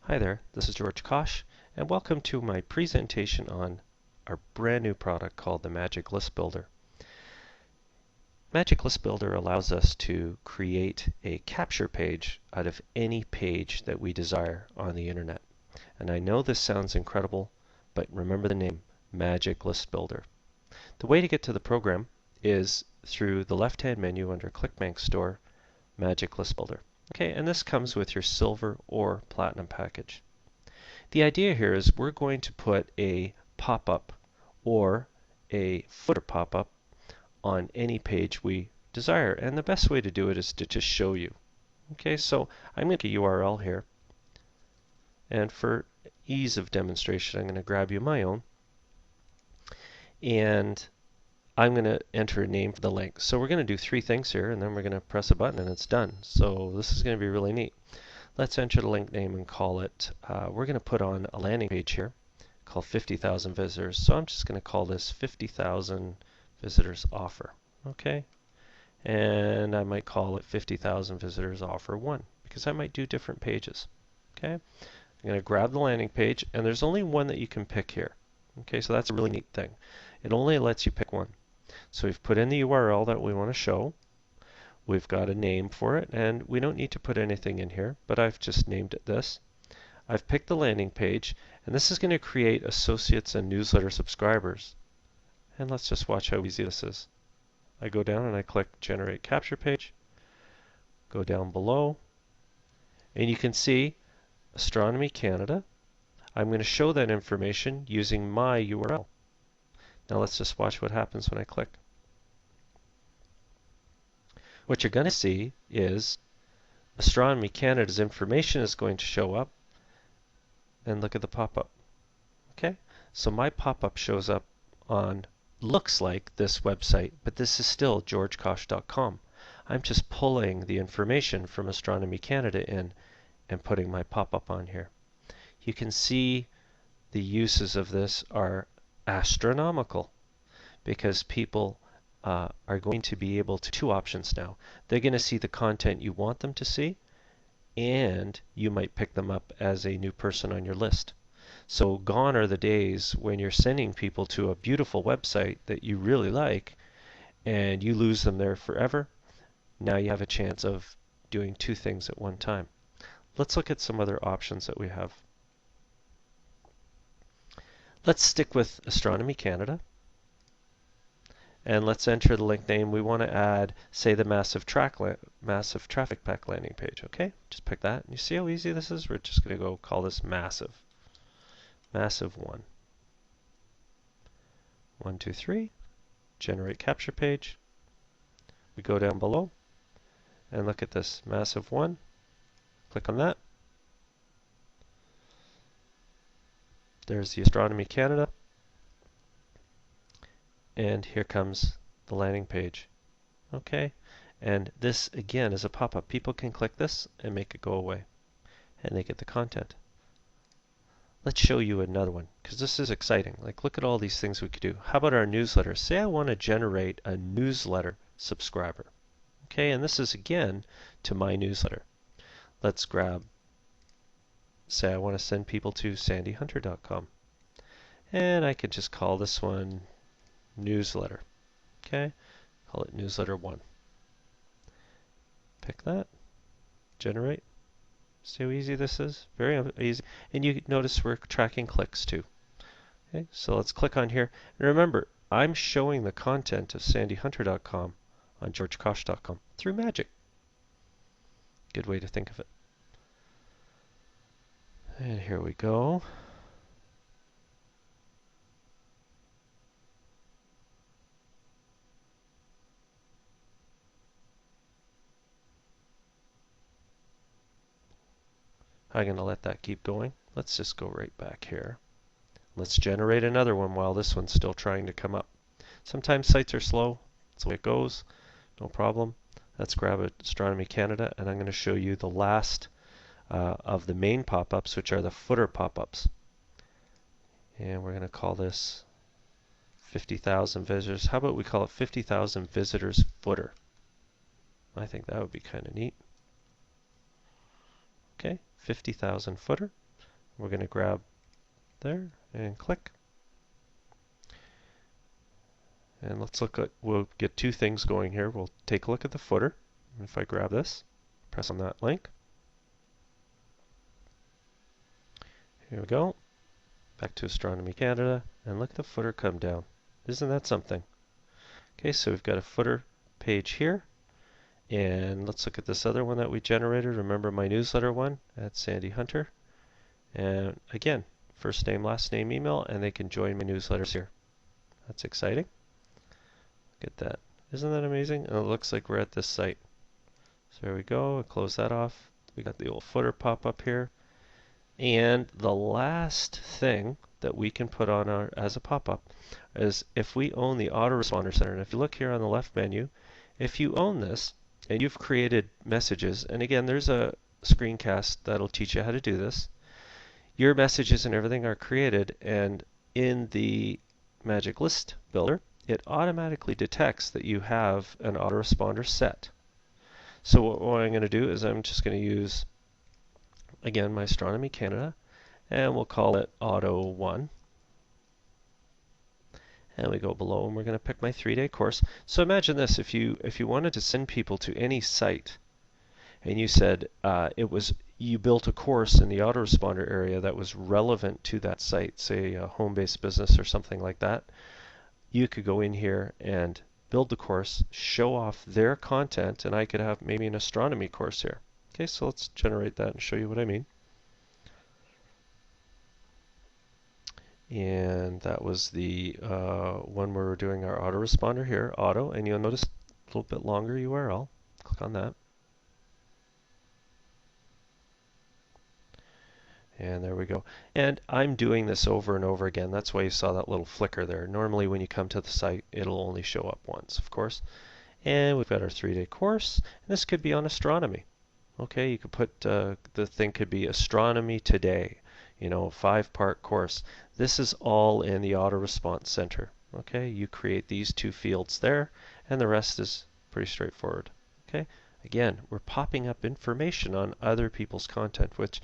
Hi there, this is George Kosch, and welcome to my presentation on our brand new product called the Magic List Builder. Magic List Builder allows us to create a capture page out of any page that we desire on the internet. And I know this sounds incredible, but remember the name, Magic List Builder. The way to get to the program is through the left-hand menu under ClickBank Store, Magic List Builder. Okay, and this comes with your silver or platinum package. The idea here is we're going to put a pop-up or a footer pop-up on any page we desire, and the best way to do it is to just show you. Okay, so I'm going to get a URL here, and for ease of demonstration I'm going to grab you my own, and I'm going to enter a name for the link. So we're going to do three things here, and then we're going to press a button and it's done. So this is going to be really neat. Let's enter the link name and call it, we're going to put on a landing page here called 50,000 visitors. So I'm just going to call this 50,000 visitors offer. Okay. And I might call it 50,000 visitors offer 1 because I might do different pages. Okay. I'm going to grab the landing page, and there's only one that you can pick here. Okay, so that's a really neat thing. It only lets you pick one. So we've put in the URL that we want to show. We've got a name for it, and we don't need to put anything in here, but I've just named it this. I've picked the landing page, and this is going to create associates and newsletter subscribers. And let's just watch how easy this is. I go down and I click Generate Capture Page, go down below, and you can see Astronomy Canada. I'm going to show that information using my URL. Now let's just watch what happens when I click. What you're going to see is Astronomy Canada's information is going to show up, and look at the pop-up. Okay, so my pop-up shows up on, looks like this website, but this is still georgekosch.com. I'm just pulling the information from Astronomy Canada in and putting my pop-up on here. You can see the uses of this are astronomical because people are going to be able to, two options now. They're going to see the content you want them to see, and you might pick them up as a new person on your list. So gone are the days when you're sending people to a beautiful website that you really like and you lose them there forever. Now you have a chance of doing two things at one time. Let's look at some other options that we have. Let's stick with Astronomy Canada. And let's enter the link name. We want to add, say, the massive traffic pack landing page. Okay, just pick that. You see how easy this is? We're just going to go call this massive. Massive 1. 1, 2, 3. Generate capture page. We go down below and look at this massive 1. Click on that. There's the Astronomy Canada. And here comes the landing page. Okay, and this again is a pop-up. People can click this and make it go away, and they get the content. Let's show you another one because this is exciting. Like, look at all these things we could do. How about our newsletter? Say I want to generate a newsletter subscriber. Okay, and this is again to my newsletter. Let's grab, say I want to send people to sandyhunter.com, and I could just call this one newsletter. Okay, call it newsletter 1. Pick that, generate. See how easy this is? Very easy. And you notice we're tracking clicks too. Okay, so let's click on here. And remember, I'm showing the content of sandyhunter.com on georgekosch.com through magic. Good way to think of it. And here we go. I'm going to let that keep going. Let's just go right back here. Let's generate another one while this one's still trying to come up. Sometimes sites are slow. That's the way it goes. No problem. Let's grab Astronomy Canada, and I'm going to show you the last of the main pop-ups, which are the footer pop-ups. And we're going to call this 50,000 visitors. How about we call it 50,000 visitors footer? I think that would be kind of neat. Okay, 50,000 footer. We're going to grab there and click. And let's look at, we'll get two things going here. We'll take a look at the footer. If I grab this, press on that link. Here we go. Back to Astronomy Canada, and look at the footer come down. Isn't that something? Okay, so we've got a footer page here. And let's look at this other one that we generated. Remember my newsletter one at Sandy Hunter. And again, first name, last name, email, and they can join my newsletters here. That's exciting. Look at that. Isn't that amazing? And it looks like we're at this site. So there we go. I'll close that off. We got the old footer pop up here. And the last thing that we can put on our as a pop-up is if we own the autoresponder center. And if you look here on the left menu, if you own this and you've created messages, and again, there's a screencast that'll teach you how to do this. Your messages and everything are created, and in the Magic List Builder, it automatically detects that you have an autoresponder set. So what I'm going to do is I'm just going to use, again, my Astronomy Canada, and we'll call it Auto 1. And we go below, and we're going to pick my 3-day course. So imagine this: if you wanted to send people to any site, and you said you built a course in the autoresponder area that was relevant to that site, say a home-based business or something like that, you could go in here and build the course, show off their content, and I could have maybe an astronomy course here. Okay, so let's generate that and show you what I mean. And that was the one where we're doing our autoresponder here, auto, and you'll notice a little bit longer URL. Click on that. And there we go. And I'm doing this over and over again. That's why you saw that little flicker there. Normally when you come to the site, it'll only show up once, of course. And we've got our 3-day course. And this could be on astronomy. Okay, you could put, the thing could be Astronomy Today, you know, 5-part course. This is all in the Auto Response Center. Okay, you create these 2 fields there, and the rest is pretty straightforward. Okay, again, we're popping up information on other people's content, which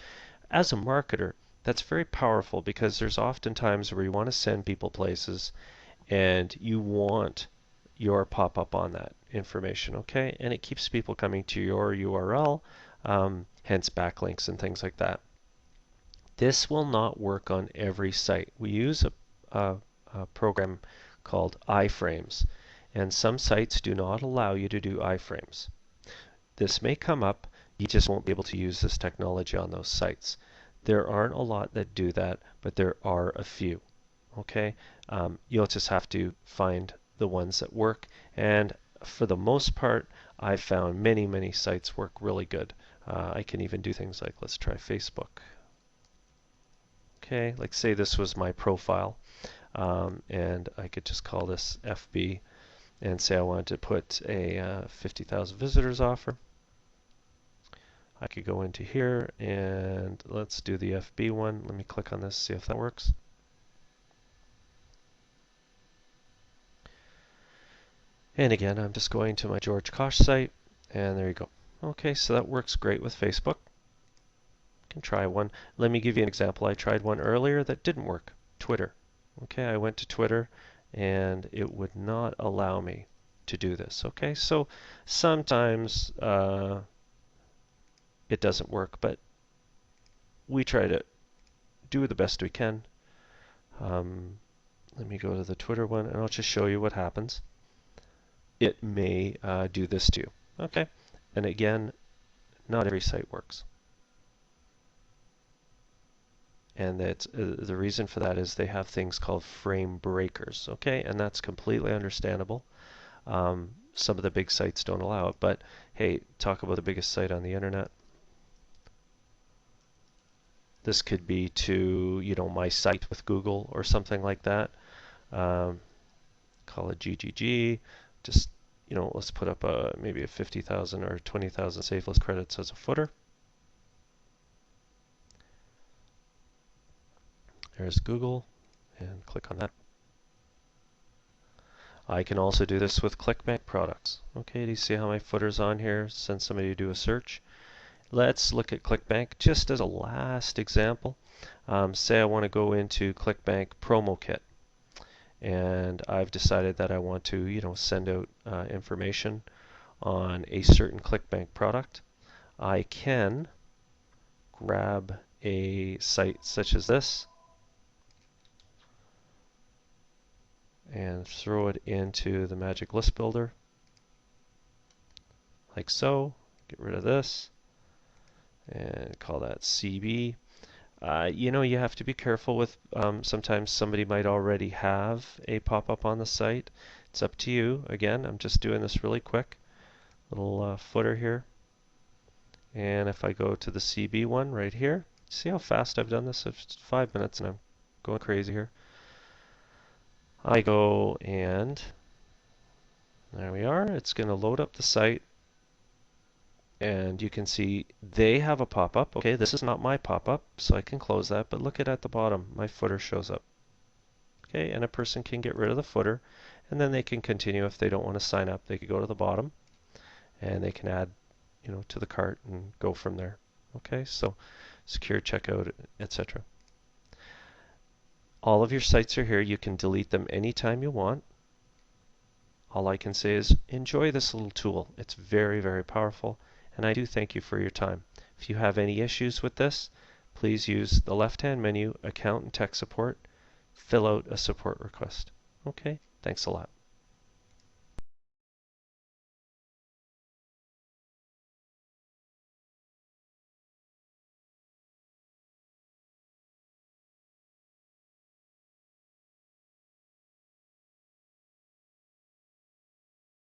as a marketer, that's very powerful because there's often times where you want to send people places and you want your pop-up on that information, okay? And it keeps people coming to your URL, hence backlinks and things like that. This will not work on every site. We use a program called iframes, and some sites do not allow you to do iframes. This may come up. You just won't be able to use this technology on those sites. There aren't a lot that do that, but there are a few. Okay, you'll just have to find the ones that work, and for the most part, I've found many sites work really good. I can even do things like, let's try Facebook. Okay, like say this was my profile, and I could just call this FB and say I wanted to put a 50,000 visitors offer. I could go into here and let's do the FB one. Let me click on this, see if that works. And again, I'm just going to my George Kosch site, and there you go. Okay, so that works great with Facebook. Can try one. Let me give you an example. I tried one earlier that didn't work. Twitter. Okay, I went to Twitter and it would not allow me to do this. Okay, so sometimes it doesn't work, but we try to do the best we can. Let me go to the Twitter one and I'll just show you what happens. It may do this too. Okay, and again, not every site works. And that's, the reason for that is they have things called frame breakers, okay? And that's completely understandable. Some of the big sites don't allow it, but hey, talk about the biggest site on the internet. This could be to, you know, my site with Google or something like that. Call it GGG. Just, you know, let's put up maybe a 50,000 or 20,000 safe list credits as a footer. There's Google, and click on that. I can also do this with ClickBank products. Okay, do you see how my footer's on here? Send somebody to do a search. Let's look at ClickBank just as a last example. Say I want to go into ClickBank promo kit, and I've decided that I want to, send out information on a certain ClickBank product. I can grab a site such as this and throw it into the Magic List Builder, like so. Get rid of this and call that CB. You have to be careful with, sometimes somebody might already have a pop-up on the site. It's up to you. Again, I'm just doing this really quick. Little footer here. And if I go to the CB one right here, see how fast I've done this? It's 5 minutes and I'm going crazy here. I go and there we are. It's going to load up the site. And you can see they have a pop-up. Okay, this is not my pop-up, so I can close that. But look at the bottom. My footer shows up. Okay, and a person can get rid of the footer, and then they can continue if they don't want to sign up. They could go to the bottom, and they can add, to the cart and go from there. Okay, so secure checkout, etc. All of your sites are here. You can delete them anytime you want. All I can say is enjoy this little tool. It's very, very powerful, and I do thank you for your time. If you have any issues with this, please use the left-hand menu, Account and Tech Support, fill out a support request. Okay, thanks a lot.